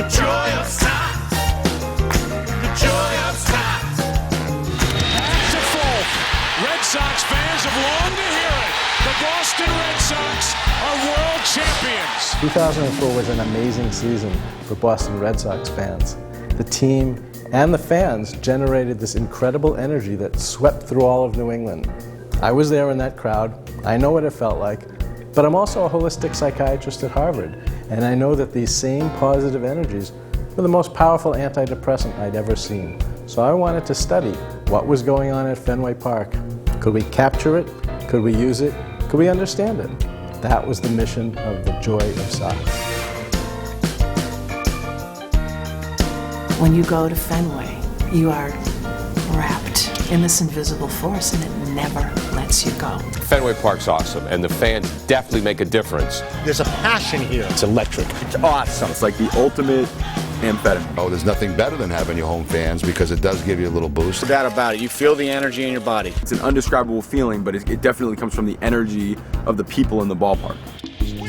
Joy of Sox. The Joy of Sox. That's a fault. Red Sox fans have longed to hear it. The Boston Red Sox are world champions. 2004 was an amazing season for Boston Red Sox fans. The team and the fans generated this incredible energy that swept through all of New England. I was there in that crowd. I know what it felt like. But I'm also a holistic psychiatrist at Harvard, and I know that these same positive energies were the most powerful antidepressant I'd ever seen. So I wanted to study what was going on at Fenway Park. Could we capture it? Could we use it? Could we understand it? That was the mission of the Joy of Sox. When you go to Fenway, you are wrapped in this invisible force, and it never lets you go. Fenway Park's awesome, and the fans definitely make a difference. There's a passion here. It's electric. It's awesome. It's like the ultimate amphetamine. Oh, there's nothing better than having your home fans because it does give you a little boost. No doubt about it. You feel the energy in your body. It's an undescribable feeling, but it definitely comes from the energy of the people in the ballpark.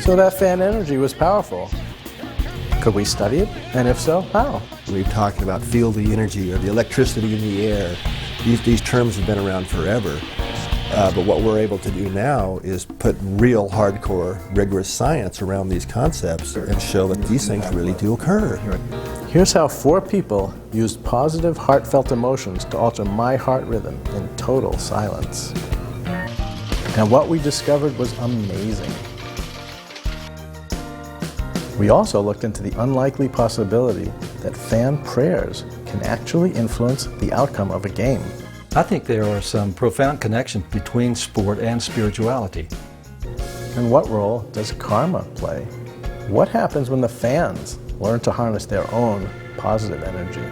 So that fan energy was powerful. Could we study it? And if so, how? We're talking about feel the energy or the electricity in the air. These terms have been around forever. But what we're able to do now is put real hardcore, rigorous science around these concepts and show that these things really do occur. Here's how 4 people used positive, heartfelt emotions to alter my heart rhythm in total silence. And what we discovered was amazing. We also looked into the unlikely possibility that fan prayers can actually influence the outcome of a game. I think there are some profound connections between sport and spirituality. And what role does karma play? What happens when the fans learn to harness their own positive energy?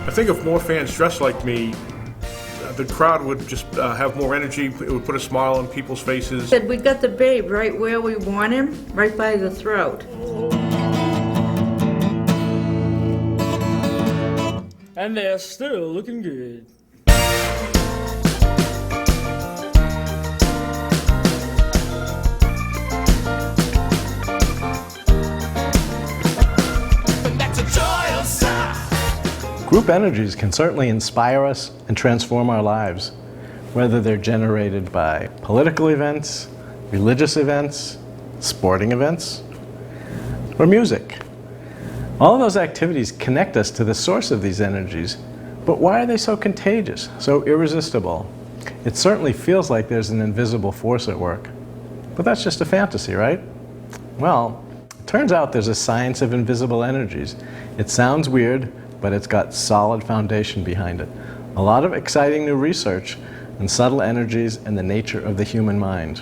I think if more fans dressed like me, the crowd would just have more energy. It would put a smile on people's faces. We got the babe right where we want him, right by the throat. And they're still looking good. Group energies can certainly inspire us and transform our lives, whether they're generated by political events, religious events, sporting events, or music. All of those activities connect us to the source of these energies, but why are they so contagious, so irresistible? It certainly feels like there's an invisible force at work, but that's just a fantasy, right? Well, it turns out there's a science of invisible energies. It sounds weird, but it's got solid foundation behind it. A lot of exciting new research on subtle energies and the nature of the human mind.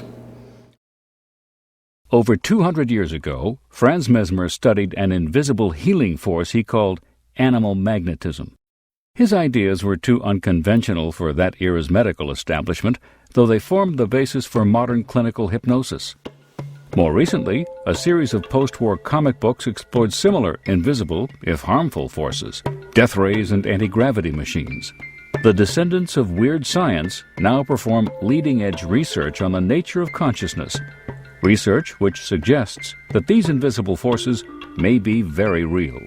Over 200 years ago, Franz Mesmer studied an invisible healing force he called animal magnetism. His ideas were too unconventional for that era's medical establishment, though they formed the basis for modern clinical hypnosis. More recently, a series of post-war comic books explored similar invisible, if harmful, forces, death rays and anti-gravity machines. The descendants of weird science now perform leading-edge research on the nature of consciousness, research which suggests that these invisible forces may be very real.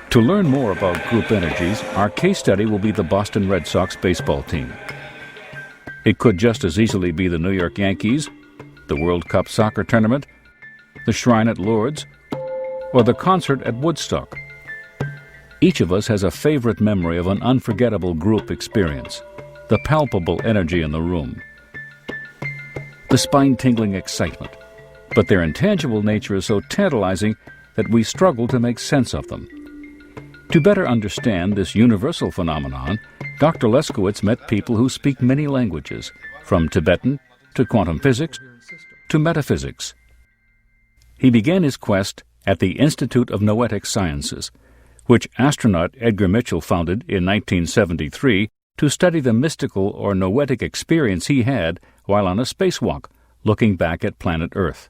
To learn more about group energies, our case study will be the Boston Red Sox baseball team. It could just as easily be the New York Yankees, the World Cup soccer tournament, the Shrine at Lourdes, or the concert at Woodstock. Each of us has a favorite memory of an unforgettable group experience, the palpable energy in the room, the spine-tingling excitement. But their intangible nature is so tantalizing that we struggle to make sense of them. To better understand this universal phenomenon, Dr. Leskowitz met people who speak many languages, from Tibetan to quantum physics to metaphysics. He began his quest at the Institute of Noetic Sciences, which astronaut Edgar Mitchell founded in 1973 to study the mystical or noetic experience he had while on a spacewalk, looking back at planet Earth.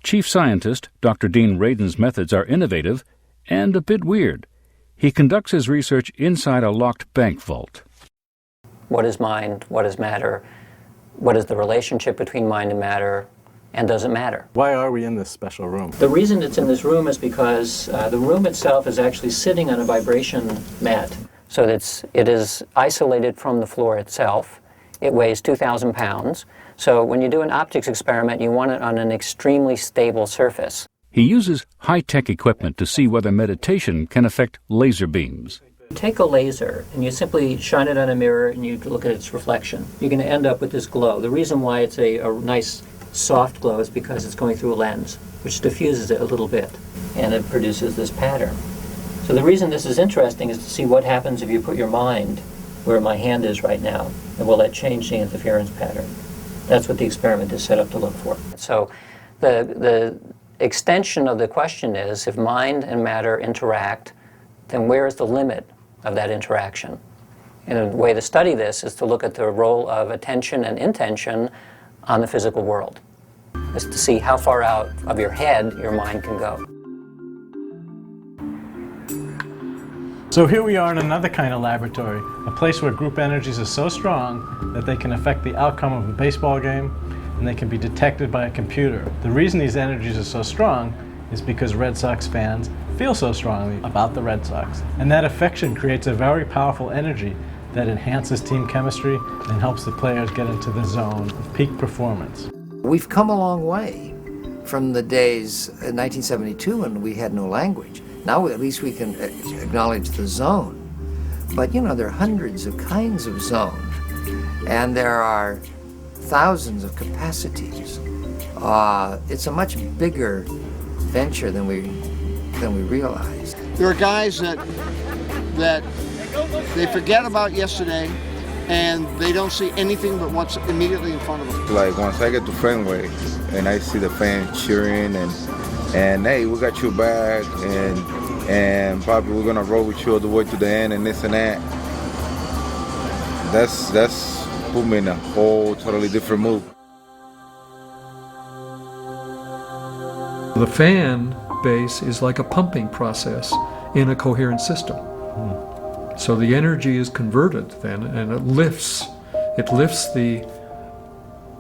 Chief scientist Dr. Dean Radin's methods are innovative and a bit weird. He conducts his research inside a locked bank vault. What is mind? What is matter? What is the relationship between mind and matter? and does it matter? Why are we in this special room? The reason it's in this room is because the room itself is actually sitting on a vibration mat. So it is isolated from the floor itself. It weighs 2,000 pounds. So when you do an optics experiment, you want it on an extremely stable surface. He uses high-tech equipment to see whether meditation can affect laser beams. Take a laser and you simply shine it on a mirror and you look at its reflection. You're going to end up with this glow. The reason why it's a nice soft glow is because it's going through a lens, which diffuses it a little bit, and it produces this pattern. So the reason this is interesting is to see what happens if you put your mind where my hand is right now, and will that change the interference pattern? That's what the experiment is set up to look for. So the extension of the question is, if mind and matter interact, then where is the limit of that interaction? And a way to study this is to look at the role of attention and intention on the physical world, is to see how far out of your head your mind can go. So here we are in another kind of laboratory, a place where group energies are so strong that they can affect the outcome of a baseball game, and they can be detected by a computer. The reason these energies are so strong is because Red Sox fans feel so strongly about the Red Sox. And that affection creates a very powerful energy that enhances team chemistry and helps the players get into the zone of peak performance. We've come a long way from the days in 1972 when we had no language. Now at least we can acknowledge the zone. But you know, there are hundreds of kinds of zone, and there are thousands of capacities. It's a much bigger venture than we realized. There are guys that they forget about yesterday, and they don't see anything but what's immediately in front of them. Like once I get to Fenway and I see the fans cheering and hey, we got your back, and probably we're gonna roll with you all the way to the end and this and that. That's put me in a whole totally different mood. The fan base is like a pumping process in a coherent system. So the energy is converted then, and it lifts the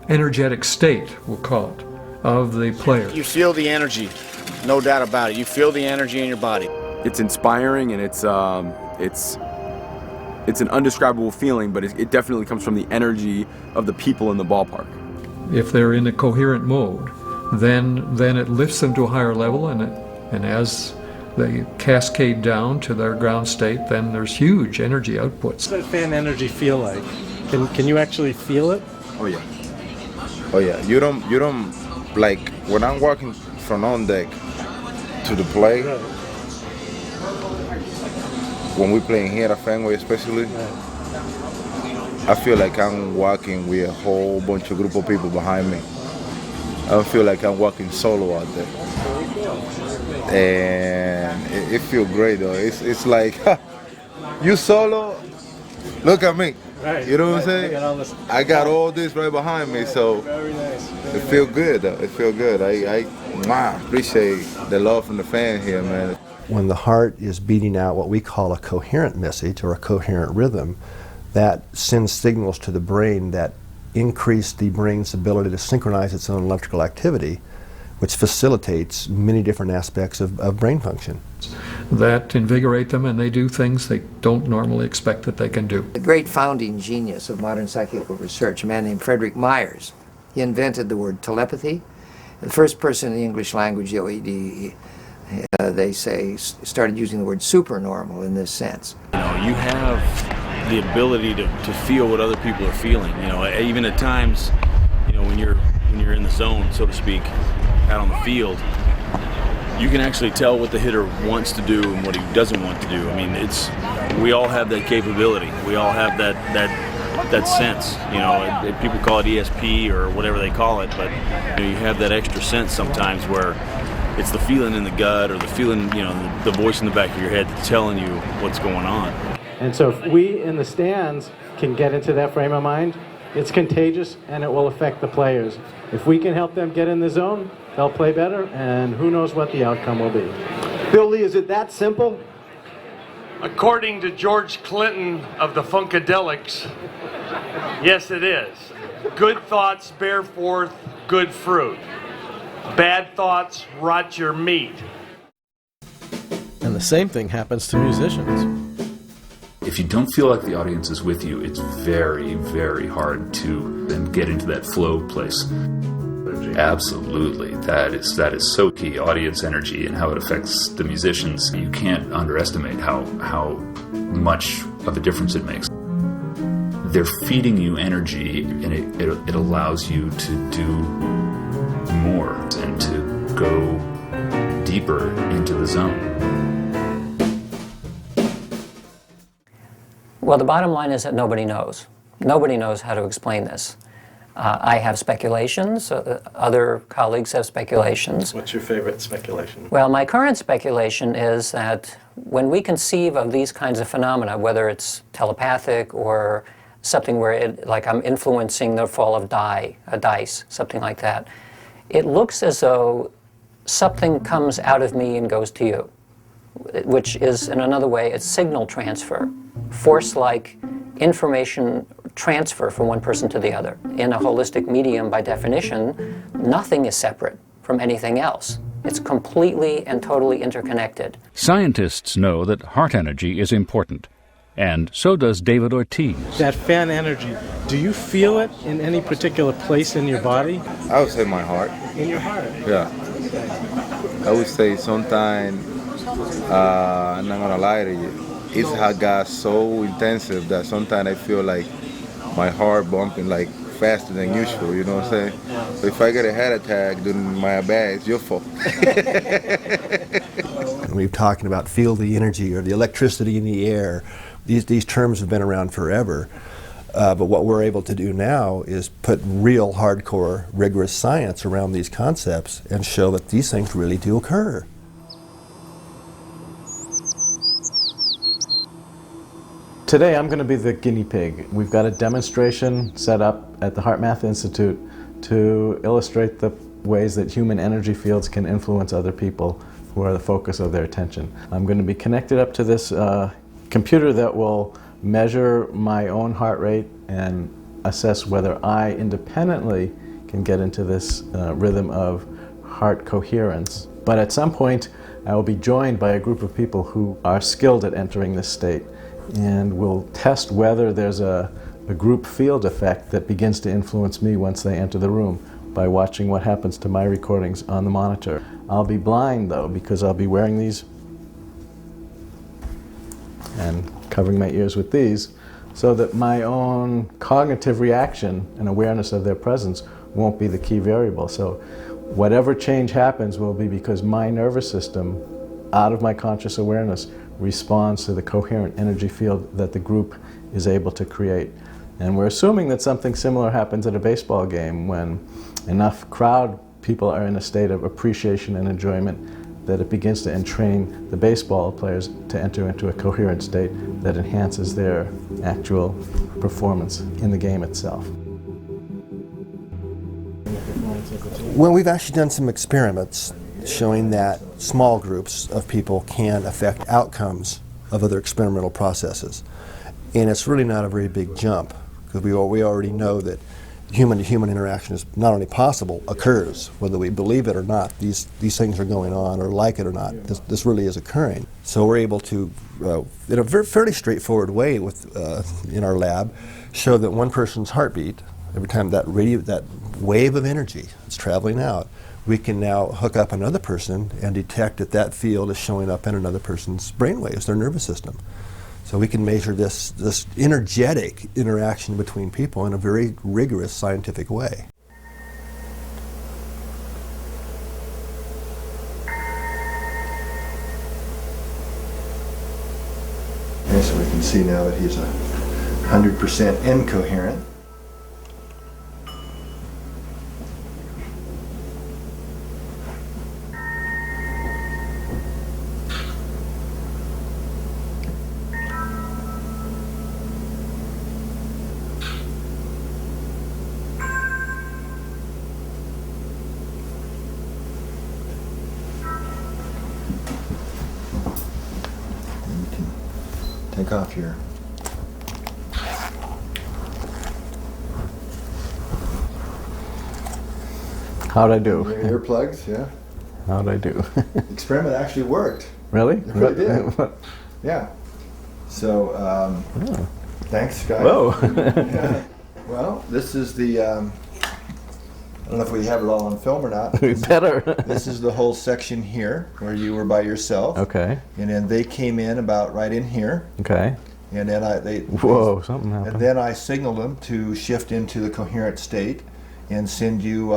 energetic state, we'll call it, of the player. You feel the energy, no doubt about it. You feel the energy in your body. It's inspiring, and it's an undescribable feeling, but it definitely comes from the energy of the people in the ballpark. If they're in a coherent mode, then it lifts them to a higher level, and as they cascade down to their ground state, then there's huge energy outputs. What does that fan energy feel like? Can you actually feel it? Oh yeah. Oh yeah. You don't like when I'm walking from on deck to the play. Right. When we're playing here at Fenway especially, I feel like I'm walking with a whole bunch of group of people behind me. I don't feel like I'm walking solo out there. And it feels great though. It's like, you solo, look at me. Right, you know what I'm saying? I got all this right behind me, so very nice. It feels good though. It feels good. I appreciate the love from the fans here, man. When the heart is beating out what we call a coherent message or a coherent rhythm, that sends signals to the brain that increase the brain's ability to synchronize its own electrical activity, which facilitates many different aspects of brain function. That invigorate them, and they do things they don't normally expect that they can do. The great founding genius of modern psychical research, a man named Frederick Myers, he invented the word telepathy. The first person in the English language, they say, started using the word supernormal in this sense. You know, you have the ability to feel what other people are feeling. You know, even at times, you know, when you're in the zone, so to speak, out on the field, you can actually tell what the hitter wants to do and what he doesn't want to do. I mean, we all have that capability. We all have that sense. You know, people call it ESP or whatever they call it, but you know, you have that extra sense sometimes where it's the feeling in the gut or the feeling, you know, the voice in the back of your head that's telling you what's going on. And so if we in the stands can get into that frame of mind, it's contagious and it will affect the players. If we can help them get in the zone, they'll play better, and who knows what the outcome will be. Bill Lee, is it that simple? According to George Clinton of the Funkadelics, yes it is. Good thoughts bear forth good fruit. Bad thoughts rot your meat. And the same thing happens to musicians. If you don't feel like the audience is with you, it's very, very hard to then get into that flow place. Absolutely. That is so key. Audience energy and how it affects the musicians. You can't underestimate how much of a difference it makes. They're feeding you energy, and it allows you to do more and to go deeper into the zone. Well, the bottom line is that nobody knows. Nobody knows how to explain this. I have speculations. Other colleagues have speculations. What's your favorite speculation? Well, my current speculation is that when we conceive of these kinds of phenomena, whether it's telepathic or something where, like I'm influencing the fall of a dice, something like that, it looks as though something comes out of me and goes to you, which is, in another way, it's signal transfer, force-like information transfer from one person to the other. In a holistic medium, by definition, nothing is separate from anything else. It's completely and totally interconnected. Scientists know that heart energy is important, and so does David Ortiz. That fan energy, do you feel it in any particular place in your body? I would say my heart. In your heart? Yeah. I would say sometimes, I'm not gonna lie to you, it has got so intensive that sometimes I feel like my heart bumping like faster than usual, you know what I'm saying? So if I get a heart attack during my bag, it's your fault. And we've talking about feel the energy or the electricity in the air. These terms have been around forever. But what we're able to do now is put real hardcore, rigorous science around these concepts and show that these things really do occur. Today I'm going to be the guinea pig. We've got a demonstration set up at the HeartMath Institute to illustrate the ways that human energy fields can influence other people who are the focus of their attention. I'm going to be connected up to this computer that will measure my own heart rate and assess whether I independently can get into this rhythm of heart coherence. But at some point I will be joined by a group of people who are skilled at entering this state, and we'll test whether there's a group field effect that begins to influence me once they enter the room by watching what happens to my recordings on the monitor. I'll be blind though, because I'll be wearing these and covering my ears with these, so that my own cognitive reaction and awareness of their presence won't be the key variable. So whatever change happens will be because my nervous system, out of my conscious awareness, responds to the coherent energy field that the group is able to create. And we're assuming that something similar happens at a baseball game when enough crowd people are in a state of appreciation and enjoyment that it begins to entrain the baseball players to enter into a coherent state that enhances their actual performance in the game itself. Well, we've actually done some experiments showing that small groups of people can affect outcomes of other experimental processes. And it's really not a very big jump, because we already know that human-to-human interaction is not only possible, occurs. Whether we believe it or not, these things are going on, or like it or not, this really is occurring. So we're able to, in a fairly straightforward way in our lab, show that one person's heartbeat, every time that wave of energy is traveling out, we can now hook up another person and detect that field is showing up in another person's brainwaves, their nervous system. So we can measure this energetic interaction between people in a very rigorous scientific way. And so we can see now that he's 100% incoherent. Take off your How'd I do? Your earplugs, yeah. How'd I do? The experiment actually worked. Really? It really did. Yeah. So, thanks, guys. Whoa. Yeah. Well, this is the, I don't know if we have it all on film or not. Better. This is the whole section here where you were by yourself. Okay. And then they came in about right in here. Okay. And then Whoa, something happened. And then I signaled them to shift into the coherent state and send you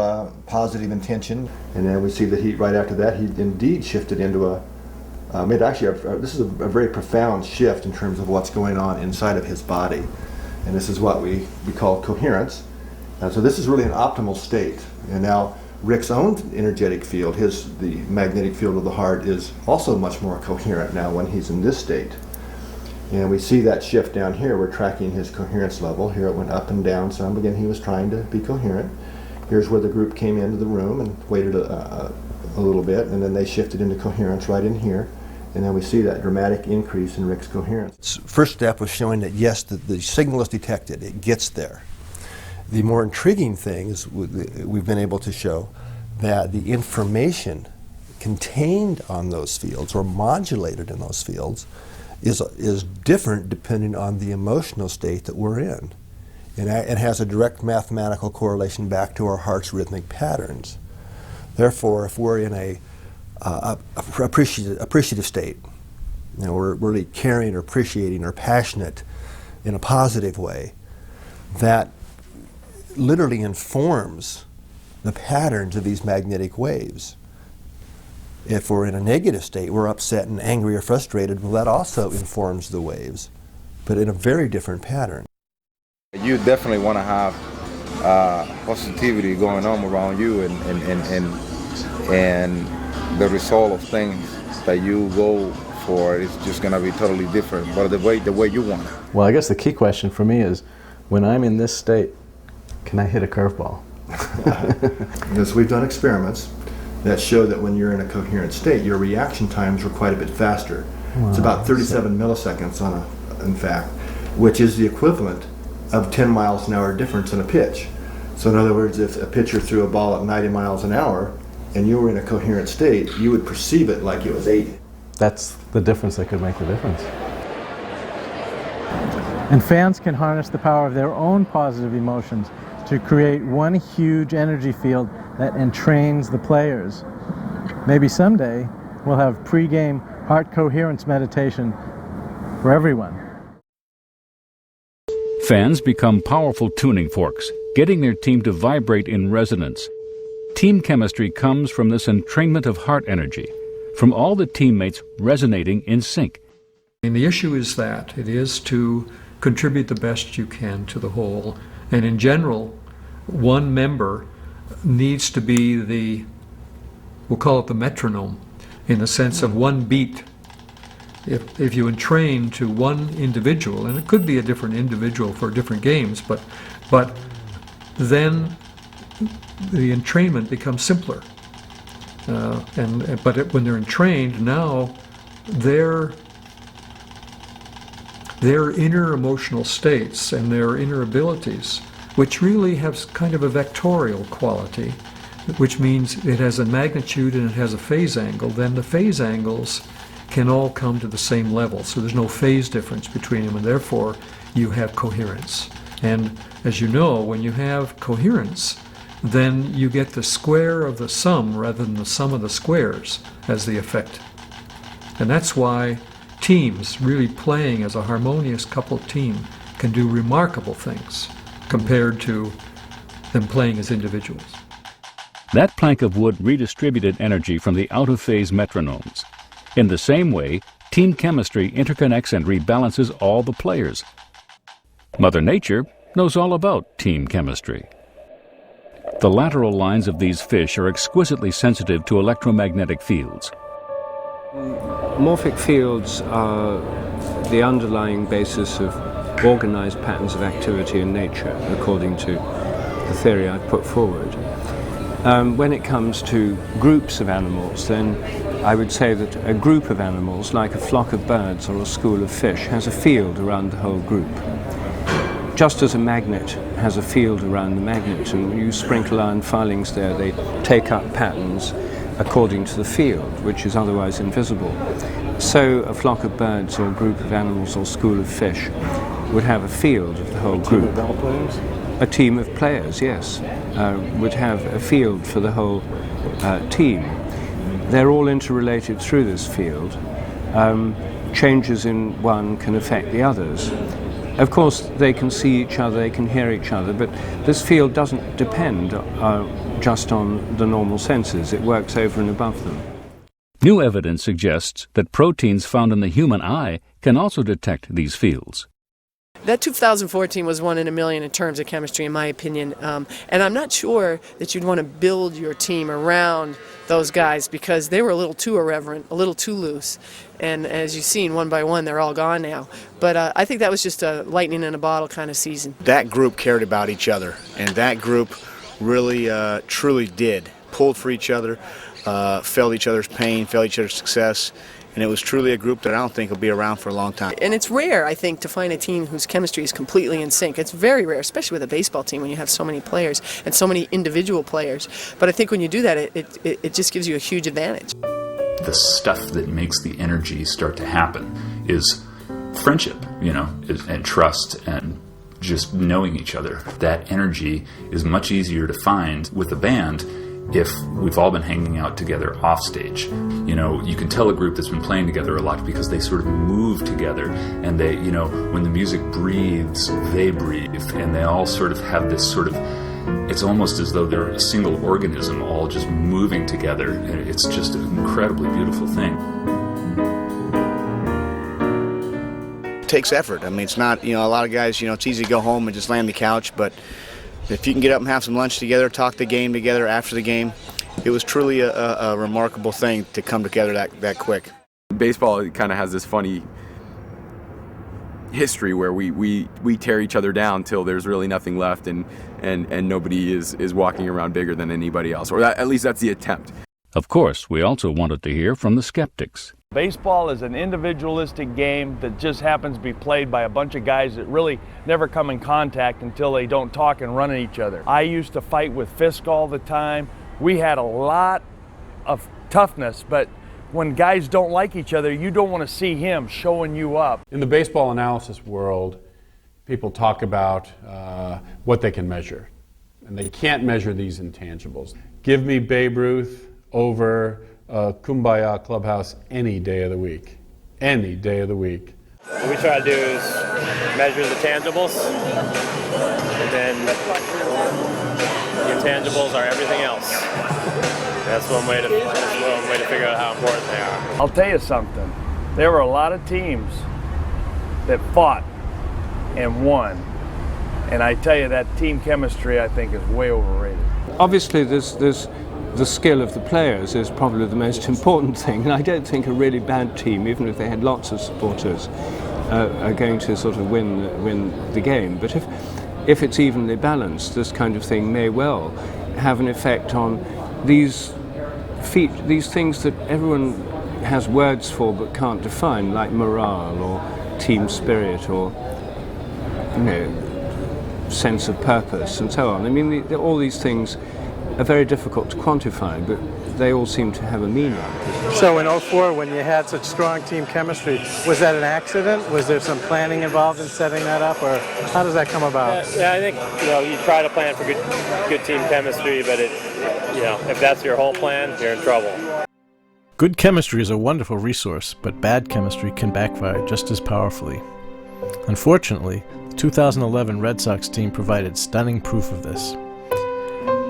positive intention. And then we see the heat right after that. He indeed shifted into this is a very profound shift in terms of what's going on inside of his body. And this is what we call coherence. So this is really an optimal state. And now Rick's own energetic field, the magnetic field of the heart, is also much more coherent now when he's in this state. And we see that shift down here. We're tracking his coherence level. Here it went up and down some. Again, he was trying to be coherent. Here's where the group came into the room and waited a little bit, and then they shifted into coherence right in here. And then we see that dramatic increase in Rick's coherence. First step was showing that yes, the signal is detected. It gets there. The more intriguing thing is we've been able to show that the information contained on those fields or modulated in those fields is different depending on the emotional state that we're in. And it has a direct mathematical correlation back to our heart's rhythmic patterns. Therefore, if we're in a appreciative state, we're really caring or appreciating or passionate in a positive way, that literally informs the patterns of these magnetic waves. If we're in a negative state, we're upset and angry or frustrated, well, that also informs the waves, but in a very different pattern. You definitely want to have positivity going on around you, and the result of things that you go for is just going to be totally different, but the way you want it. Well, I guess the key question for me is, when I'm in this state, can I hit a curveball? Because we've done experiments that show that when you're in a coherent state, your reaction times are quite a bit faster. Wow. It's about 37 milliseconds in fact, which is the equivalent of 10 miles an hour difference in a pitch. So in other words, if a pitcher threw a ball at 90 miles an hour and you were in a coherent state, you would perceive it like it was 80. That's the difference that could make the difference. And fans can harness the power of their own positive emotions to create one huge energy field that entrains the players. Maybe someday we'll have pre-game heart coherence meditation for everyone. Fans become powerful tuning forks, getting their team to vibrate in resonance. Team chemistry comes from this entrainment of heart energy, from all the teammates resonating in sync. And the issue is that it is to contribute the best you can to the whole. And in general, one member needs to be we'll call it the metronome, in the sense of one beat. If you entrain to one individual, and it could be a different individual for different games, but then the entrainment becomes simpler. But when they're entrained, now their inner emotional states and their inner abilities, which really have kind of a vectorial quality, which means it has a magnitude and it has a phase angle, then the phase angles can all come to the same level. So there's no phase difference between them, and therefore you have coherence. And as you know, when you have coherence, then you get the square of the sum rather than the sum of the squares as the effect. And that's why teams really playing as a harmonious coupled team can do remarkable things compared to them playing as individuals. That plank of wood redistributed energy from the out-of-phase metronomes. In the same way, team chemistry interconnects and rebalances all the players. Mother Nature knows all about team chemistry. The lateral lines of these fish are exquisitely sensitive to electromagnetic fields. Morphic fields are the underlying basis of organized patterns of activity in nature, according to the theory I put forward. When it comes to groups of animals, then I would say that a group of animals, like a flock of birds or a school of fish, has a field around the whole group. just as a magnet has a field around the magnet, and when you sprinkle iron filings there, they take up patterns according to the field, which is otherwise invisible. So a flock of birds or a group of animals or school of fish would have a field of the whole group. A team of ball players? A team of players, yes, would have a field for the whole team. They're all interrelated through this field. Changes in one can affect the others. Of course, they can see each other, they can hear each other, but this field doesn't depend just on the normal senses. It works over and above them. New evidence suggests that proteins found in the human eye can also detect these fields. That 2014 was one in a million in terms of chemistry, in my opinion. And I'm not sure that you'd want to build your team around those guys because they were a little too irreverent, a little too loose. And as you've seen, one by one, they're all gone now. But I think that was just a lightning in a bottle kind of season. That group cared about each other, and that group really, truly did. Pulled for each other, felt each other's pain, felt each other's success. And it was truly a group that I don't think will be around for a long time. And it's rare, I think, to find a team whose chemistry is completely in sync. It's very rare, especially with a baseball team when you have so many players and so many individual players. But I think when you do that, it just gives you a huge advantage. The stuff that makes the energy start to happen is friendship, and trust and just knowing each other. That energy is much easier to find with a band if we've all been hanging out together off stage. You can tell a group that's been playing together a lot because they sort of move together, and they, when the music breathes, they breathe, and they all sort of have this sort of, it's almost as though they're a single organism all just moving together, and it's just an incredibly beautiful thing. It takes effort. I mean, it's not, a lot of guys, it's easy to go home and just lay on the couch, but if you can get up and have some lunch together, talk the game together after the game, it was truly a remarkable thing to come together that quick. Baseball kind of has this funny history where we tear each other down till there's really nothing left, and nobody is walking around bigger than anybody else, or at least that's the attempt. Of course, we also wanted to hear from the skeptics. Baseball is an individualistic game that just happens to be played by a bunch of guys that really never come in contact until they don't talk and run at each other. I used to fight with Fisk all the time. We had a lot of toughness, but when guys don't like each other, you don't want to see him showing you up. In the baseball analysis world, people talk about what they can measure, and they can't measure these intangibles. Give me Babe Ruth over a Kumbaya clubhouse any day of the week. Any day of the week. What we try to do is measure the tangibles, and then the intangibles are everything else. That's one way to figure out how important they are. I'll tell you something. There were a lot of teams that fought and won. And I tell you, that team chemistry, I think, is way overrated. Obviously, the skill of the players is probably the most important thing, and I don't think a really bad team, even if they had lots of supporters, are going to sort of win the game. But if it's evenly balanced, this kind of thing may well have an effect on these things that everyone has words for but can't define, like morale or team spirit or sense of purpose and so on. I mean, all these things are very difficult to quantify, but they all seem to have a meaning. So in 2004, when you had such strong team chemistry, was that an accident? Was there some planning involved in setting that up, or how does that come about? Yeah, I think you try to plan for good team chemistry, but if that's your whole plan, you're in trouble. Good chemistry is a wonderful resource, but bad chemistry can backfire just as powerfully. Unfortunately, the 2011 Red Sox team provided stunning proof of this.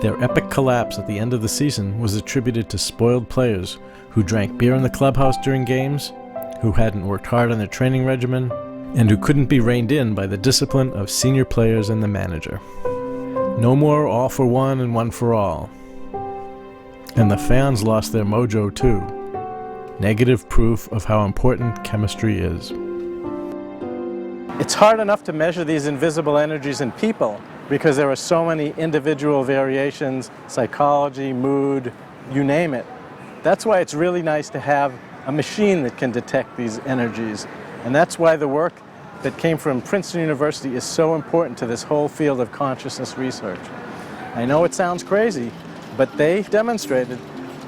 Their epic collapse at the end of the season was attributed to spoiled players who drank beer in the clubhouse during games, who hadn't worked hard on their training regimen, and who couldn't be reined in by the discipline of senior players and the manager. No more all for one and one for all. And the fans lost their mojo too. Negative proof of how important chemistry is. It's hard enough to measure these invisible energies in people because there are so many individual variations, psychology, mood, you name it. That's why it's really nice to have a machine that can detect these energies. And that's why the work that came from Princeton University is so important to this whole field of consciousness research. I know it sounds crazy, but they demonstrated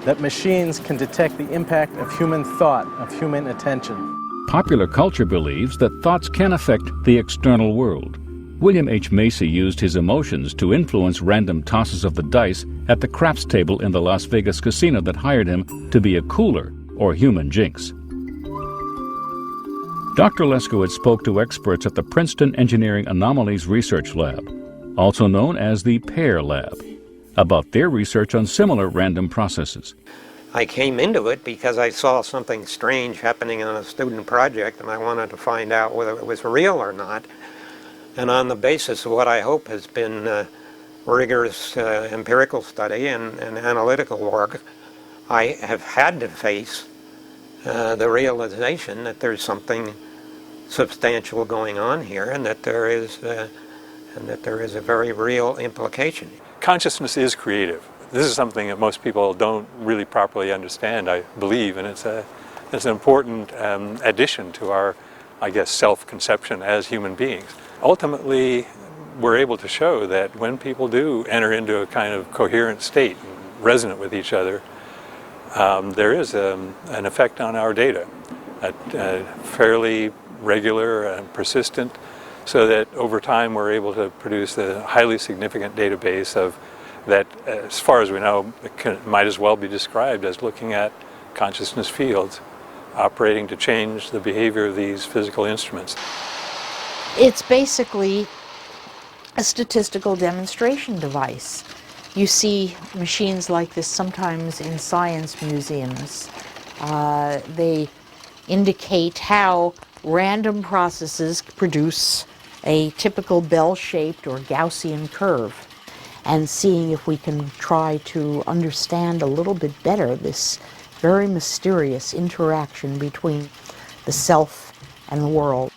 that machines can detect the impact of human thought, of human attention. Popular culture believes that thoughts can affect the external world. William H. Macy used his emotions to influence random tosses of the dice at the craps table in the Las Vegas casino that hired him to be a cooler or human jinx. Dr. Leskowitz spoke to experts at the Princeton Engineering Anomalies Research Lab, also known as the PAIR Lab, about their research on similar random processes. I came into it because I saw something strange happening on a student project and I wanted to find out whether it was real or not. And on the basis of what I hope has been rigorous empirical study and analytical work, I have had to face the realization that there's something substantial going on here and that there is a very real implication. Consciousness is creative. This is something that most people don't really properly understand, I believe, and it's an important addition to our, I guess, self-conception as human beings. Ultimately, we're able to show that when people do enter into a kind of coherent state, resonant with each other, there is an effect on our data, fairly regular and persistent, so that over time we're able to produce a highly significant database of that, as far as we know, might as well be described as looking at consciousness fields operating to change the behavior of these physical instruments. It's basically a statistical demonstration device. You see machines like this sometimes in science museums. They indicate how random processes produce a typical bell-shaped or Gaussian curve, and seeing if we can try to understand a little bit better this very mysterious interaction between the self and the world.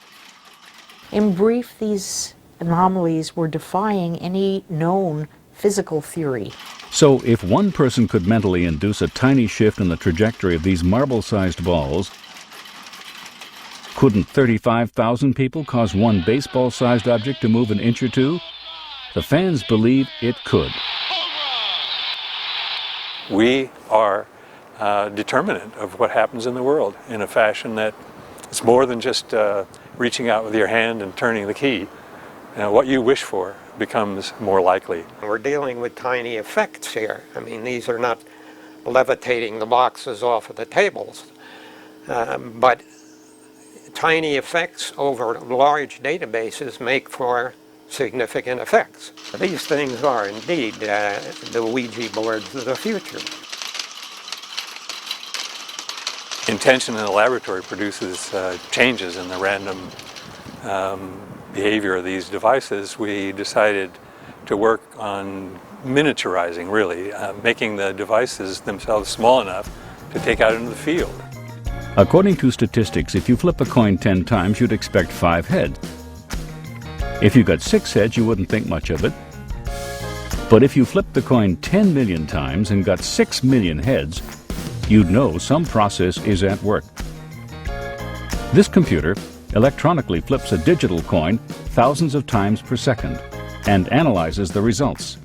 In brief, these anomalies were defying any known physical theory. So if one person could mentally induce a tiny shift in the trajectory of these marble-sized balls, couldn't 35,000 people cause one baseball-sized object to move an inch or two? The fans believe it could. We are determinant of what happens in the world in a fashion that it's more than just reaching out with your hand and turning the key. What you wish for becomes more likely. We're dealing with tiny effects here. I mean, these are not levitating the boxes off of the tables, but tiny effects over large databases make for significant effects. These things are indeed the Ouija boards of the future. Intention in the laboratory produces changes in the random behavior of these devices. We decided to work on miniaturizing, really, making the devices themselves small enough to take out into the field. According to statistics, if you flip a coin 10 times, you'd expect 5 heads. If you got 6 heads, you wouldn't think much of it. But if you flipped the coin 10 million times and got 6 million heads, you'd know some process is at work. This computer electronically flips a digital coin thousands of times per second and analyzes the results.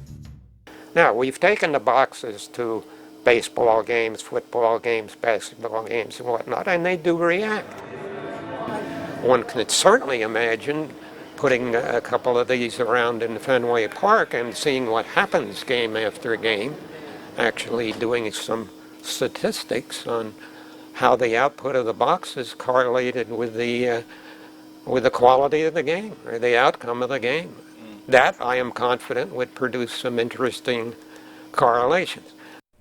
Now, we've taken the boxes to baseball games, football games, basketball games, and whatnot, and they do react. One can certainly imagine putting a couple of these around in Fenway Park and seeing what happens game after game, actually doing some statistics on how the output of the boxes correlated with the quality of the game or the outcome of the game. That, I am confident, would produce some interesting correlations.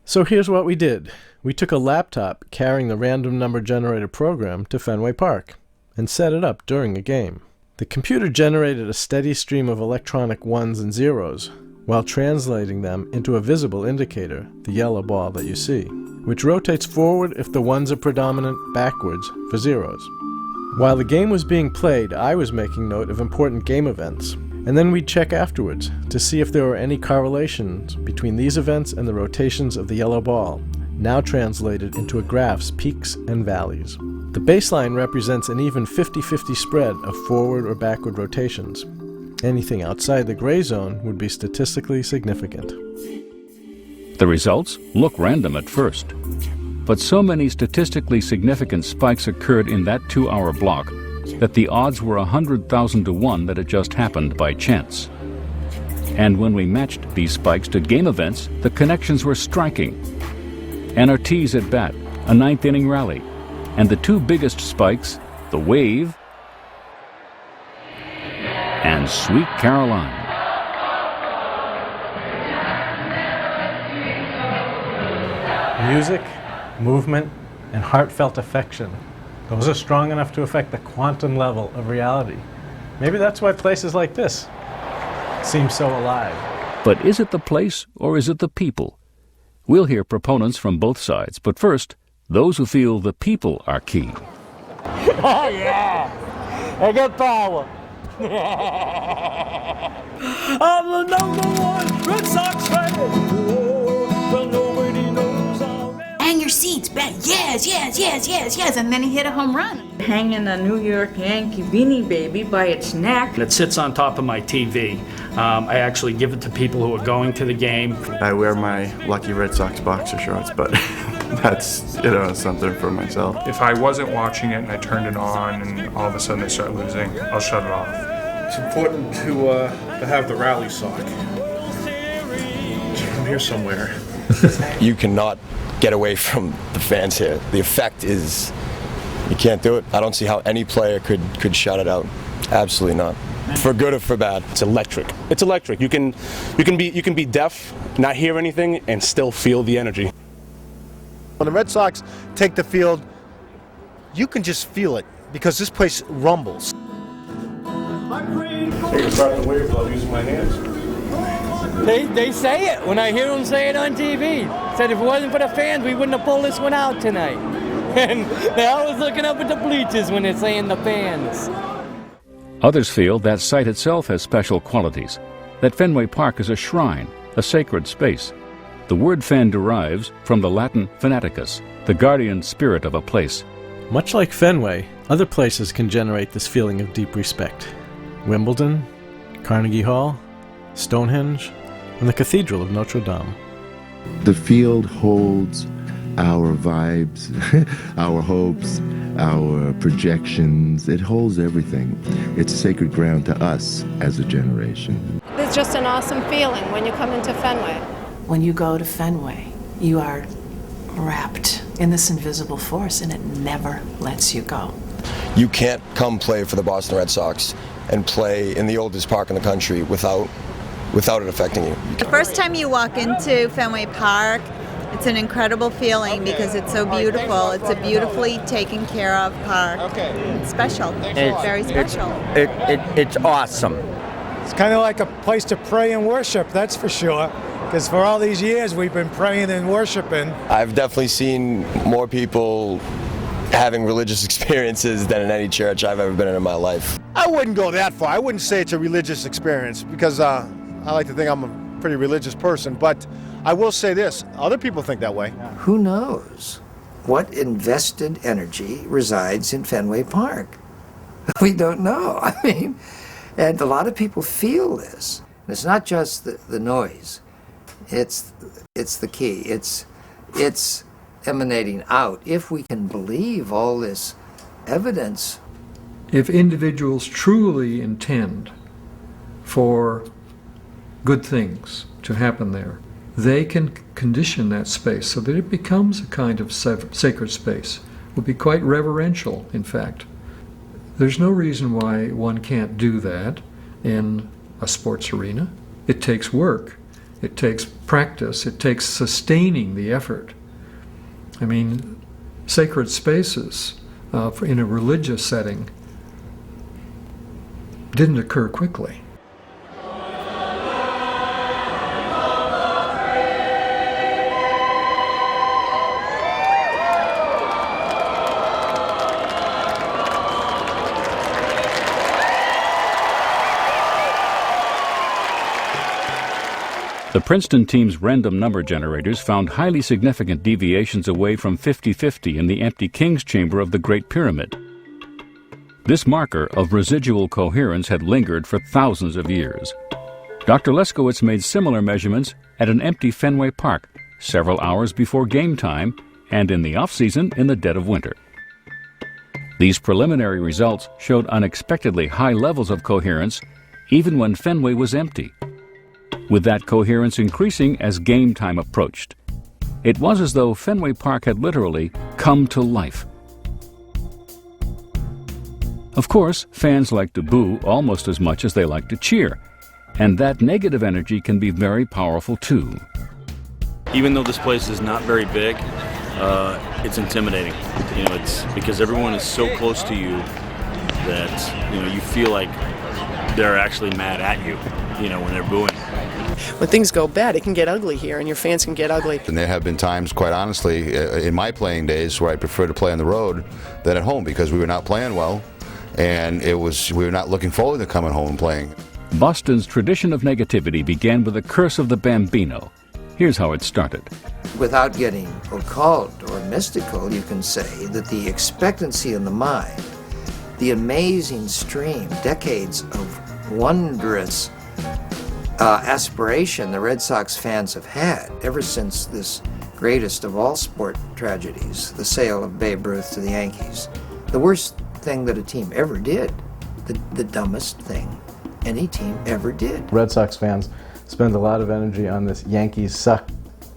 So here's what we did. We took a laptop carrying the random number generator program to Fenway Park and set it up during a game. The computer generated a steady stream of electronic ones and zeros while translating them into a visible indicator, the yellow ball that you see, which rotates forward if the ones are predominant, backwards for zeros. While the game was being played, I was making note of important game events, and then we'd check afterwards to see if there were any correlations between these events and the rotations of the yellow ball, now translated into a graph's peaks and valleys. The baseline represents an even 50-50 spread of forward or backward rotations. Anything outside the gray zone would be statistically significant. The results look random at first, but so many statistically significant spikes occurred in that 2-hour block that the odds were 100,000 to 1 that it just happened by chance. And when we matched these spikes to game events, the connections were striking. NRTs at bat, a 9th-inning rally, and the 2 biggest spikes, the Wave and Sweet Caroline. Music, movement, and heartfelt affection. Those are strong enough to affect the quantum level of reality. Maybe that's why places like this seem so alive. But is it the place or is it the people? We'll hear proponents from both sides, but first, those who feel the people are key. Oh yeah, I got power. I'm the #1 Red Sox fan. Well, nobody knows already. Hang your seats, bet. Yes, yes, yes, yes, yes. And then he hit a home run. Hanging a New York Yankee beanie baby by its neck. It sits on top of my TV. I actually give it to people who are going to the game. I wear my Lucky Red Sox boxer shorts, but that's, something for myself. If I wasn't watching it and I turned it on and all of a sudden they start losing, I'll shut it off. It's important to have the rally sock. It's from here somewhere. You cannot get away from the fans here. The effect is, you can't do it. I don't see how any player could shut it out. Absolutely not. For good or for bad. It's electric. It's electric. You can be deaf, not hear anything, and still feel the energy. When the Red Sox take the field, you can just feel it because this place rumbles. I can start the wave without using my hands. They say it when I hear them say it on TV. Said if it wasn't for the fans, we wouldn't have pulled this one out tonight. And they're always looking up at the bleachers when they're saying the fans. Others feel that site itself has special qualities, that Fenway Park is a shrine, a sacred space. The word fan derives from the Latin fanaticus, the guardian spirit of a place. Much like Fenway, other places can generate this feeling of deep respect. Wimbledon, Carnegie Hall, Stonehenge, and the Cathedral of Notre Dame. The field holds our vibes, our hopes, our projections. It holds everything. It's sacred ground to us as a generation. It's just an awesome feeling when you come into Fenway. When you go to Fenway, you are wrapped in this invisible force, and it never lets you go. You can't come play for the Boston Red Sox and play in the oldest park in the country without it affecting you. The first time you walk into Fenway Park, it's an incredible feeling because it's so beautiful. It's a beautifully taken care of park. It's special. It's very special. It's awesome. It's kind of like a place to pray and worship, that's for sure. Because for all these years we've been praying and worshiping. I've definitely seen more people having religious experiences than in any church I've ever been in my life. I wouldn't go that far. I wouldn't say it's a religious experience because I like to think I'm a pretty religious person. But I will say this, other people think that way. Who knows what invested energy resides in Fenway Park? We don't know. I mean, and a lot of people feel this. And it's not just the noise. It's the key. It's emanating out. If we can believe all this evidence. If individuals truly intend for good things to happen there, they can condition that space so that it becomes a kind of sacred space. It will be quite reverential, in fact. There's no reason why one can't do that in a sports arena. It takes work. It takes practice. It takes sustaining the effort. I mean, sacred spaces in a religious setting didn't occur quickly. The Princeton team's random number generators found highly significant deviations away from 50-50 in the empty King's chamber of the Great Pyramid. This marker of residual coherence had lingered for thousands of years. Dr. Leskowitz made similar measurements at an empty Fenway Park several hours before game time and in the off-season in the dead of winter. These preliminary results showed unexpectedly high levels of coherence even when Fenway was empty, with that coherence increasing as game time approached. It was as though Fenway Park had literally come to life. Of course, fans like to boo almost as much as they like to cheer, and that negative energy can be very powerful too. Even though this place is not very big, it's intimidating. You know, it's because everyone is so close to you that, you know, you feel like they're actually mad at you, you know, when they're booing. When things go bad, it can get ugly here, and your fans can get ugly. And there have been times, quite honestly, in my playing days where I prefer to play on the road than at home because we were not playing well, and we were not looking forward to coming home and playing. Boston's tradition of negativity began with the curse of the Bambino. Here's how it started. Without getting occult or mystical, you can say that the expectancy in the mind, the amazing stream, decades of wondrous aspiration the Red Sox fans have had ever since this greatest of all sport tragedies, the sale of Babe Ruth to the Yankees. The worst thing that a team ever did, the dumbest thing any team ever did. Red Sox fans spend a lot of energy on this Yankees suck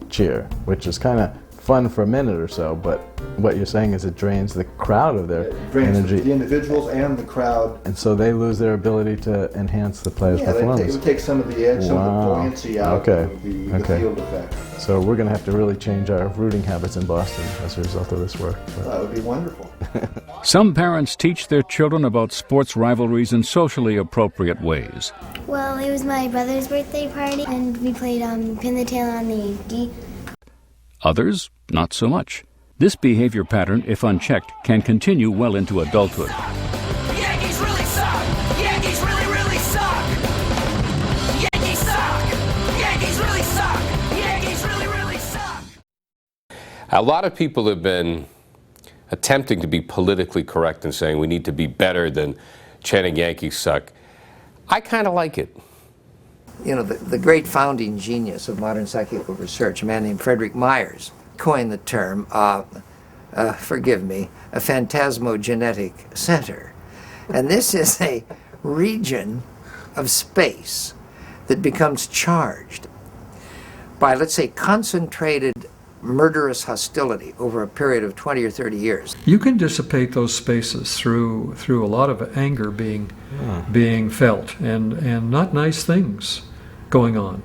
cheer, which is kind of fun for a minute or so, but what you're saying is it drains the crowd of their energy. The individuals and the crowd. And so they lose their ability to enhance the player's performance. It would take some of the edge, some of the buoyancy out of the field effect. So we're going to have to really change our rooting habits in Boston as a result of this work. That would be wonderful. Some parents teach their children about sports rivalries in socially appropriate ways. Well, it was my brother's birthday party, and we played Pin the Tail on the D. Others, not so much. This behavior pattern, if unchecked, can continue well into adulthood. Yankees really suck! Yankees really, really suck! Yankees suck! Yankees really suck! Yankees really, really suck! A lot of people have been attempting to be politically correct and saying we need to be better than chanting Yankees suck. I kind of like it. You know, the great founding genius of modern psychical research, a man named Frederick Myers, coined the term, forgive me, a phantasmogenetic center. And this is a region of space that becomes charged by, let's say, concentrated murderous hostility over a period of 20 or 30 years. You can dissipate those spaces through a lot of anger being felt and not nice things going on.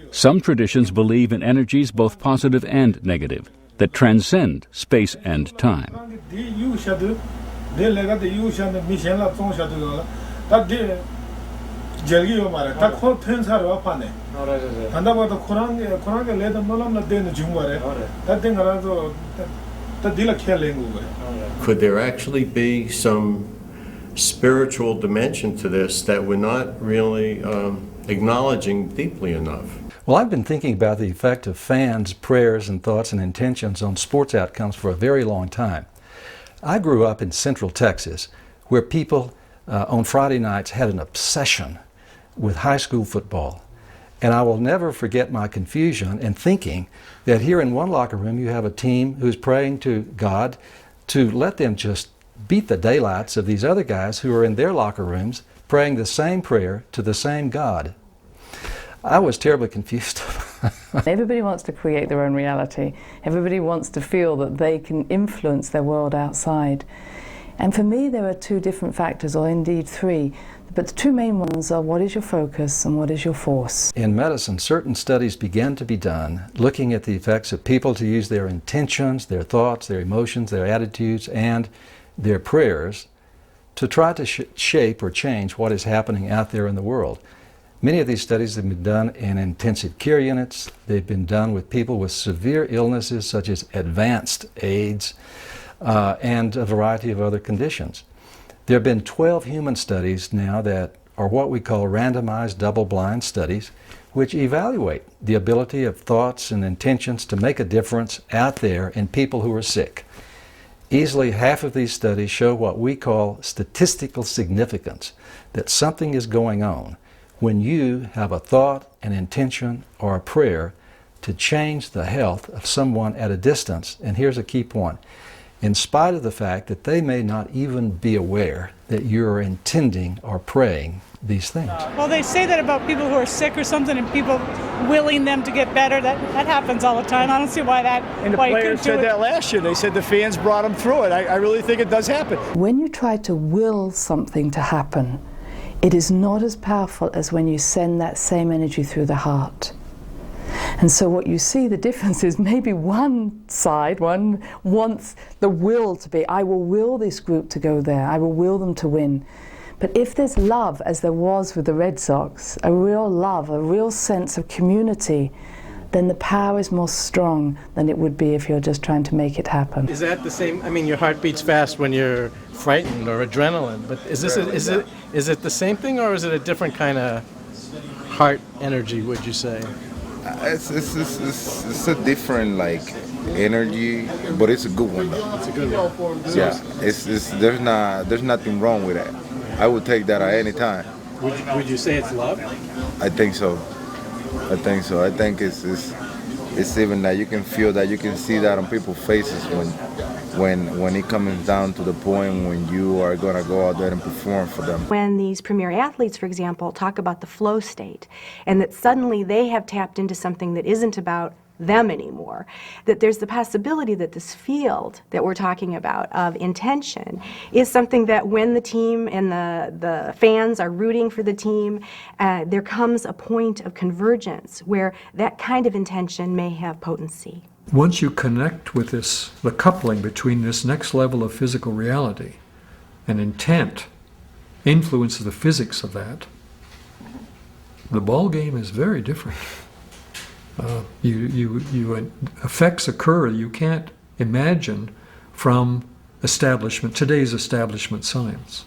Some traditions believe in energies both positive and negative that transcend space and time. Could there actually be some spiritual dimension to this that we're not really acknowledging deeply enough? Well, I've been thinking about the effect of fans' prayers and thoughts and intentions on sports outcomes for a very long time. I grew up in Central Texas, where people on Friday nights had an obsession with high school football. And I will never forget my confusion in thinking that here in one locker room you have a team who's praying to God to let them just beat the daylights of these other guys who are in their locker rooms praying the same prayer to the same God. I was terribly confused. Everybody wants to create their own reality. Everybody wants to feel that they can influence their world outside. And for me, there are two different factors, or indeed three. But the two main ones are what is your focus and what is your force. In medicine, certain studies began to be done looking at the effects of people to use their intentions, their thoughts, their emotions, their attitudes, and their prayers to try to shape or change what is happening out there in the world. Many of these studies have been done in intensive care units. They've been done with people with severe illnesses such as advanced AIDS and a variety of other conditions. There have been 12 human studies now that are what we call randomized double-blind studies, which evaluate the ability of thoughts and intentions to make a difference out there in people who are sick. Easily half of these studies show what we call statistical significance, that something is going on when you have a thought, an intention, or a prayer to change the health of someone at a distance. And here's a key point. In spite of the fact that they may not even be aware that you're intending or praying these things. Well, they say that about people who are sick or something and people willing them to get better. That happens all the time. I don't see why that. And the players said that last year. They said the fans brought them through it. I really think it does happen. When you try to will something to happen, it is not as powerful as when you send that same energy through the heart. And so what you see, the difference is maybe one side wants the will to be, I will will this group to go there, I will will them to win. But if there's love, as there was with the Red Sox, a real love, a real sense of community, then the power is more strong than it would be if you're just trying to make it happen. Is that the same? I mean, your heart beats fast when you're frightened or adrenaline, but is it the same thing, or is it a different kind of heart energy, would you say? It's a different energy, but it's a good one though. It's a good one. Yeah, there's nothing wrong with that. I would take that at any time. Would you say it's love? I think so. I think it's even that you can feel that, you can see that on people's faces when it comes down to the point when you are going to go out there and perform for them. When these premier athletes, for example, talk about the flow state, and that suddenly they have tapped into something that isn't about them anymore, that there's the possibility that this field that we're talking about of intention is something that when the team and the fans are rooting for the team, there comes a point of convergence where that kind of intention may have potency. Once you connect with the coupling between this next level of physical reality and intent influences the physics of that, the ball game is very different. Effects occur you can't imagine from today's establishment science.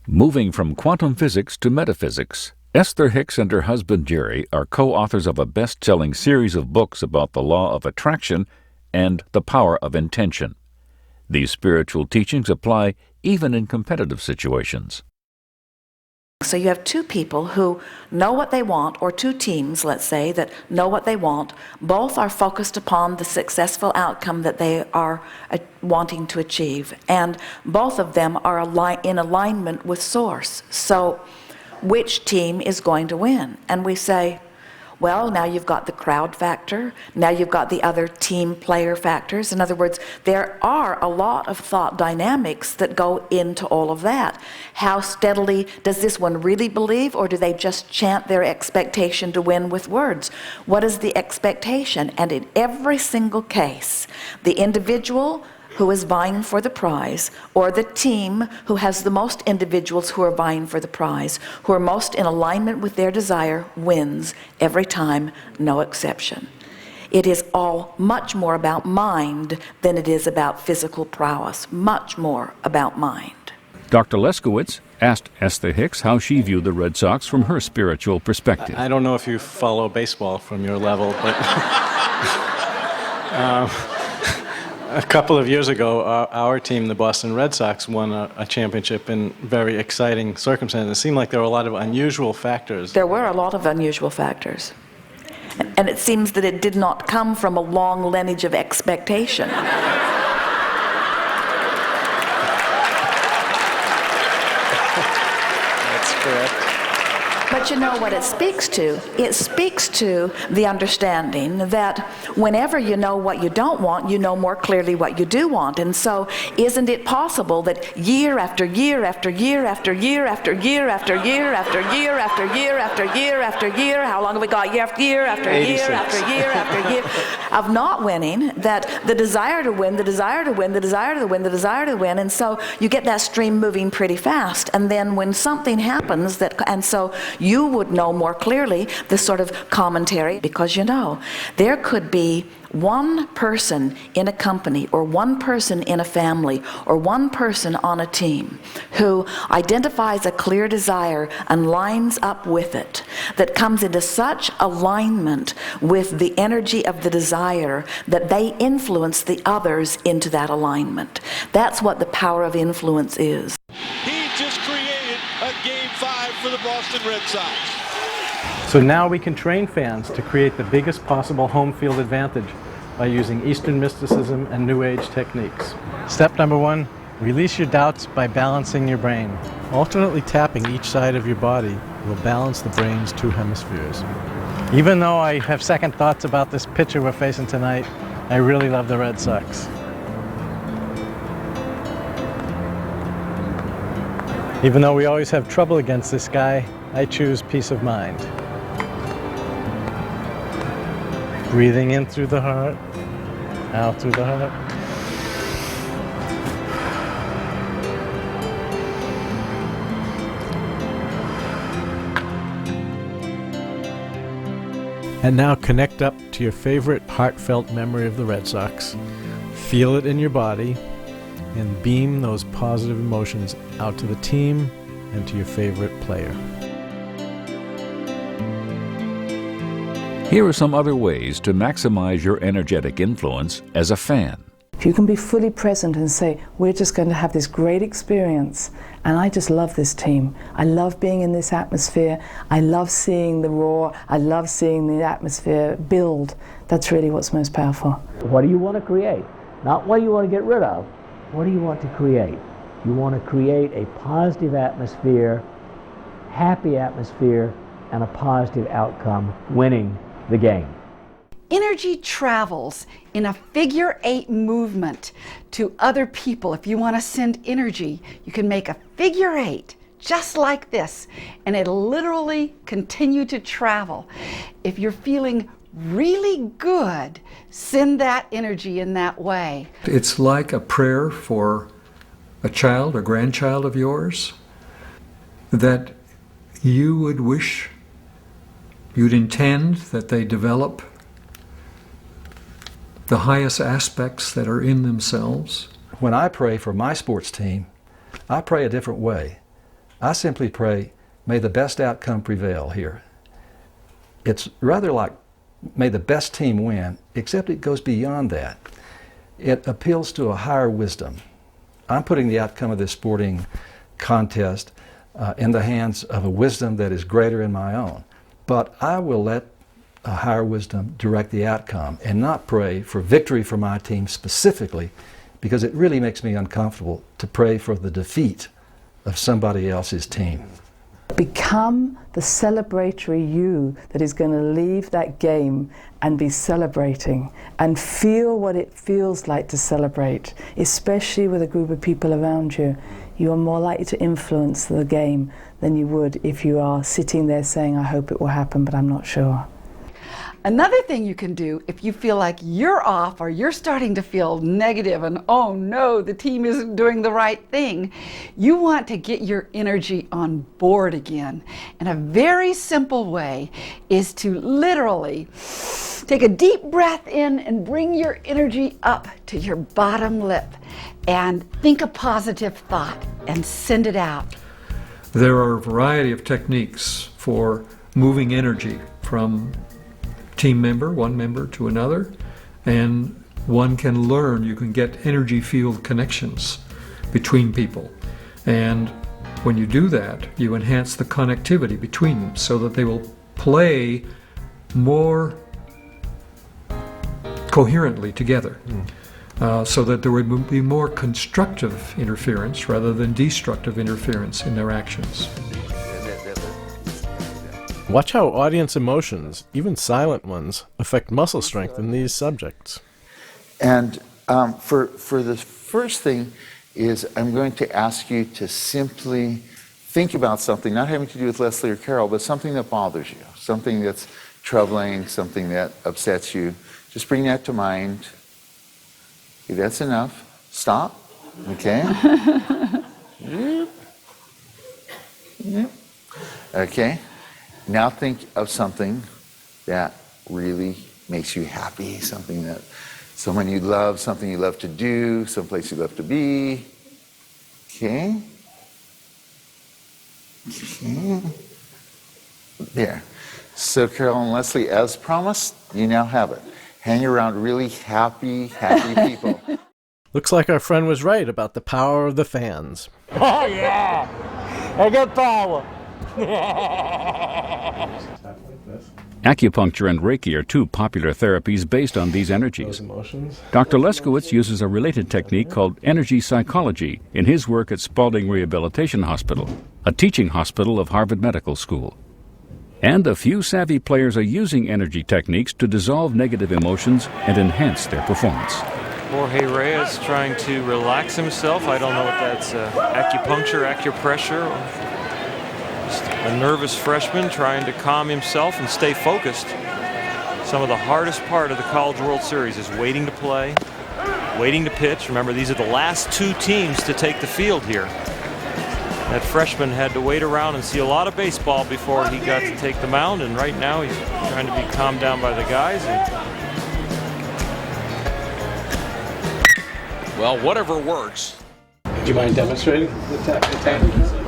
Moving from quantum physics to metaphysics, Esther Hicks and her husband Jerry are co-authors of a best-selling series of books about the law of attraction and the power of intention. These spiritual teachings apply even in competitive situations. So you have two people who know what they want, or two teams, let's say, that know what they want. Both are focused upon the successful outcome that they are wanting to achieve. And both of them are in alignment with Source. So which team is going to win? And we say, well, now you've got the crowd factor, now you've got the other team player factors. In other words, there are a lot of thought dynamics that go into all of that. How steadily does this one really believe, or do they just chant their expectation to win with words? What is the expectation? And in every single case, the individual who is vying for the prize, or the team who has the most individuals who are vying for the prize, who are most in alignment with their desire, wins every time, no exception. It is all much more about mind than it is about physical prowess, much more about mind. Dr. Leskowitz asked Esther Hicks how she viewed the Red Sox from her spiritual perspective. I don't know if you follow baseball from your level, but a couple of years ago, our team, the Boston Red Sox, won a championship in very exciting circumstances. It seemed like there were a lot of unusual factors. There were a lot of unusual factors. And it seems that it did not come from a long lineage of expectation. That's correct. But you know what it speaks to? It speaks to the understanding that whenever you know what you don't want, you know more clearly what you do want. And so isn't it possible that year after year after year after year after year after year after year after year after year after year, how long have we got? Year after year after year after year after year of not winning, that the desire to win, the desire to win, the desire to win, the desire to win, and so you get that stream moving pretty fast. And then when something happens and so you would know more clearly the sort of commentary, because you know there could be one person in a company or one person in a family or one person on a team who identifies a clear desire and lines up with it, that comes into such alignment with the energy of the desire that they influence the others into that alignment. That's what the power of influence is. He just created a Game 5 for the Boston Red Sox. So now we can train fans to create the biggest possible home field advantage by using Eastern mysticism and New Age techniques. Step number 1, release your doubts by balancing your brain. Alternately tapping each side of your body will balance the brain's 2 hemispheres. Even though I have second thoughts about this pitcher we're facing tonight, I really love the Red Sox. Even though we always have trouble against this guy, I choose peace of mind. Breathing in through the heart, out through the heart. And now connect up to your favorite heartfelt memory of the Red Sox. Feel it in your body and beam those positive emotions out to the team and to your favorite player. Here are some other ways to maximize your energetic influence as a fan. If you can be fully present and say, we're just going to have this great experience, and I just love this team. I love being in this atmosphere. I love seeing the roar. I love seeing the atmosphere build. That's really what's most powerful. What do you want to create? Not what do you want to get rid of. What do you want to create? You want to create a positive atmosphere, happy atmosphere, and a positive outcome, winning the game. Energy travels in a figure-8 movement to other people. If you want to send energy, you can make a figure-8 just like this, and it'll literally continue to travel. If you're feeling really good, send that energy in that way. It's like a prayer for a child or grandchild of yours that you would wish, you'd intend that they develop the highest aspects that are in themselves. When I pray for my sports team, I pray a different way. I simply pray, may the best outcome prevail here. It's rather like, may the best team win, except it goes beyond that. It appeals to a higher wisdom. I'm putting the outcome of this sporting contest in the hands of a wisdom that is greater than my own. But I will let a higher wisdom direct the outcome and not pray for victory for my team specifically, because it really makes me uncomfortable to pray for the defeat of somebody else's team. Become the celebratory you that is going to leave that game and be celebrating and feel what it feels like to celebrate, especially with a group of people around you. You are more likely to influence the game than you would if you are sitting there saying, I hope it will happen, but I'm not sure. Another thing you can do if you feel like you're off or you're starting to feel negative and oh no, the team isn't doing the right thing, you want to get your energy on board again. And a very simple way is to literally take a deep breath in and bring your energy up to your bottom lip and think a positive thought and send it out. There are a variety of techniques for moving energy from team member, one member to another, and one can learn, you can get energy field connections between people. And when you do that, you enhance the connectivity between them so that they will play more coherently together, so that there would be more constructive interference rather than destructive interference in their actions. Watch how audience emotions, even silent ones, affect muscle strength in these subjects. And for the first thing is I'm going to ask you to simply think about something, not having to do with Leslie or Carol, but something that bothers you, something that's troubling, something that upsets you. Just bring that to mind. Okay, that's enough. Stop. Okay. Okay. Now think of something that really makes you happy, someone you love, something you love to do, someplace you love to be. Okay? Okay. There. So Carol and Leslie, as promised, you now have it. Hang around really happy people. Looks like our friend was right about the power of the fans. Oh yeah! I got power! Acupuncture and Reiki are two popular therapies based on these energies. Dr. Leskowitz uses a related technique called energy psychology in his work at Spaulding Rehabilitation Hospital, a teaching hospital of Harvard Medical School. And a few savvy players are using energy techniques to dissolve negative emotions and enhance their performance. Jorge Reyes trying to relax himself. I don't know what that's, acupuncture, acupressure, or just a nervous freshman trying to calm himself and stay focused. Some of the hardest part of the College World Series is waiting to play, waiting to pitch. Remember, these are the last two teams to take the field here. That freshman had to wait around and see a lot of baseball before he got to take the mound, and right now he's trying to be calmed down by the guys. Well, whatever works. Do you mind demonstrating the tap?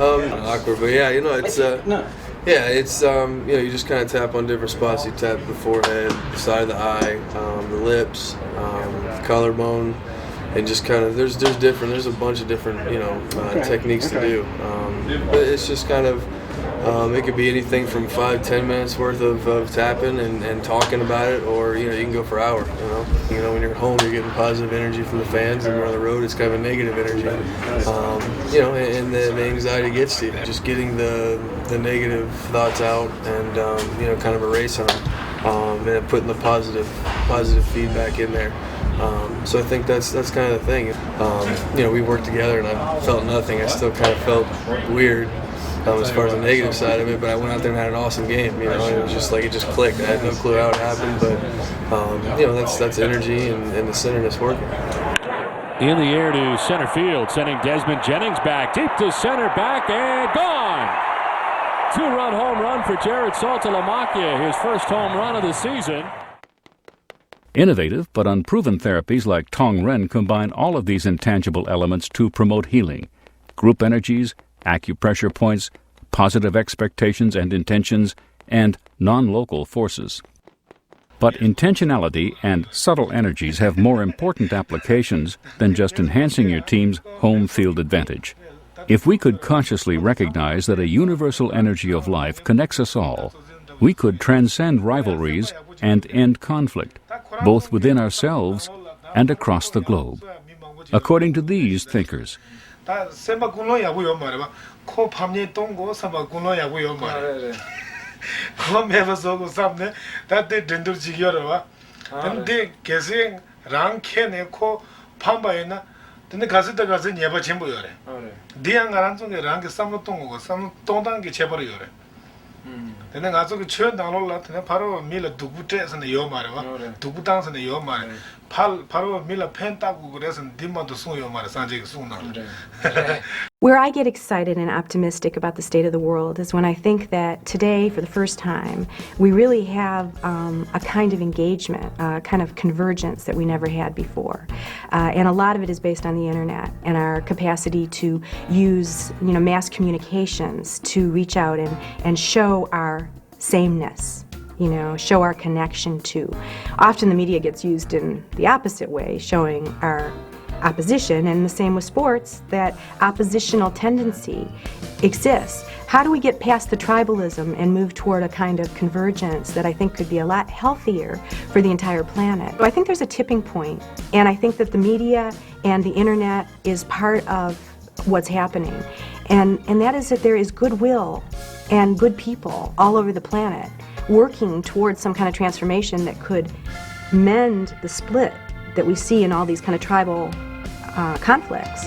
Awkward, but yeah, it's yeah, it's you just kind of tap on different spots. You tap the forehead, the side of the eye, the lips, collarbone, and just kind of there's a bunch of different techniques to do. But it's just kind of it could be anything from 5-10 minutes worth of tapping and talking about it, or you can go for hours. When you're home, you're getting positive energy from the fans, and you're on the road, it's kind of a negative energy. And the anxiety gets to you. Just getting the negative thoughts out and kind of erasing them, and then putting the positive feedback in there. So I think that's kind of the thing. We worked together, and I felt nothing. I still kind of felt weird. As far as the negative side of it, but I went out there and had an awesome game. It was just like it just clicked. I had no clue how it happened, but that's energy and the centerness working. In the air to center field, sending Desmond Jennings back deep to center, back and gone. 2-run home run for Jared Saltalamacchia, his first home run of the season. Innovative but unproven therapies like Tong Ren combine all of these intangible elements to promote healing. Group energies, acupressure points, positive expectations and intentions, and non-local forces. But intentionality and subtle energies have more important applications than just enhancing your team's home field advantage. If we could consciously recognize that a universal energy of life connects us all, we could transcend rivalries and end conflict, both within ourselves and across the globe. According to these thinkers, Then I took a church down all that, and Paro Miller Dugutes and the Yomara, Dugutans and the Yomara, Paro Miller Pentagus and Dima to Sun Yomara, Sanjay Suna. Where I get excited and optimistic about the state of the world is when I think that today, for the first time, we really have a kind of engagement, a kind of convergence that we never had before. And a lot of it is based on the internet and our capacity to use mass communications to reach out and show our sameness, show our connection to. Often the media gets used in the opposite way, showing our opposition, and the same with sports, that oppositional tendency exists. How do we get past the tribalism and move toward a kind of convergence that I think could be a lot healthier for the entire planet? So I think there's a tipping point, and I think that the media and the internet is part of what's happening. And that is that there is goodwill and good people all over the planet working towards some kind of transformation that could mend the split that we see in all these kind of tribal conflicts.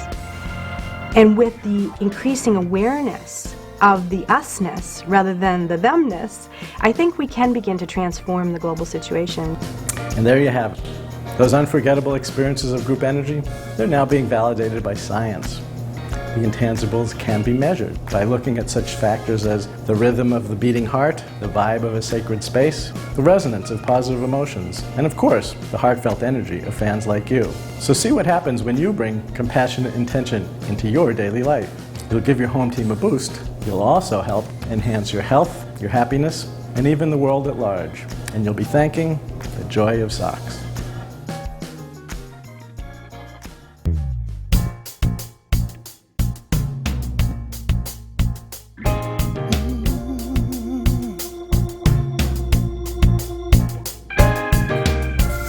And with the increasing awareness of the usness rather than the themness, I think we can begin to transform the global situation. And there you have it. Those unforgettable experiences of group energy, they're now being validated by science. The intangibles can be measured by looking at such factors as the rhythm of the beating heart, the vibe of a sacred space, the resonance of positive emotions, and of course, the heartfelt energy of fans like you. So see what happens when you bring compassionate intention into your daily life. You'll give your home team a boost. You'll also help enhance your health, your happiness, and even the world at large. And you'll be thanking the Joy of Sox.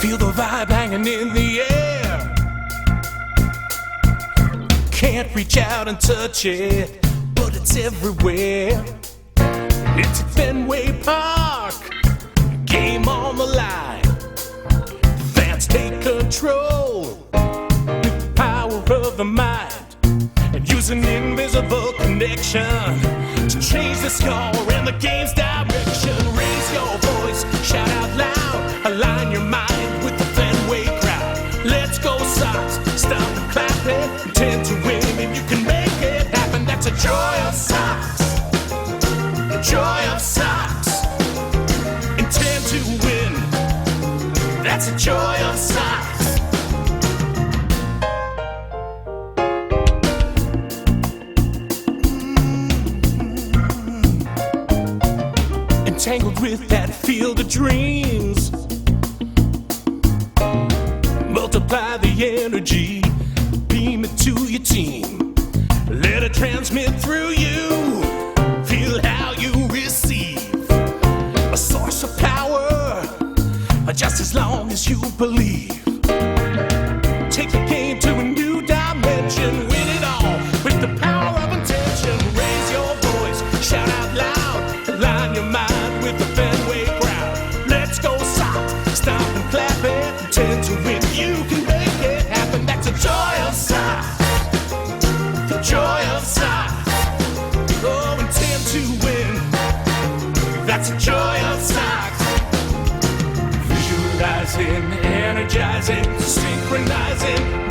Feel the vibe hanging in the air. Can't reach out and touch it, but it's everywhere. It's at Fenway Park, game on the line. Fans take control with the power of the mind and use an invisible connection to change the score and the game's direction. Raise your voice, shout out loud, align your mind with the Fenway crowd. Let's go Sox, stop and clap it, intend to win, and you can make it happen. That's a Joy of Sox. Joy of Sox, intend to win. That's a Joy of Sox. Entangled with that field of dreams. Multiply the energy, beam it to your team. Let it transmit through you. Feel how you receive a source of power, just as long as you believe. Take the game to a new dimension, win it all with the power of intention. Raise your voice, shout out loud, align your mind with the Fenway crowd. Let's go Sox, stop and clap it, intend to win. You can make it happen. That's a Joy of Sox, the Joy of Sox. Oh, intend to win. That's a Joy of Sox. Visualizing, energizing, synchronizing.